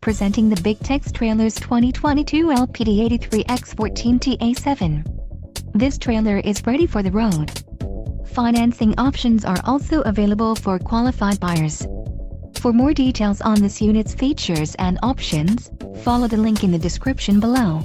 Presenting the Big Tex Trailers 2022 LPD83X14TA07. This trailer is ready for the road. Financing options are also available for qualified buyers. For more details on this unit's features and options, follow the link in the description below.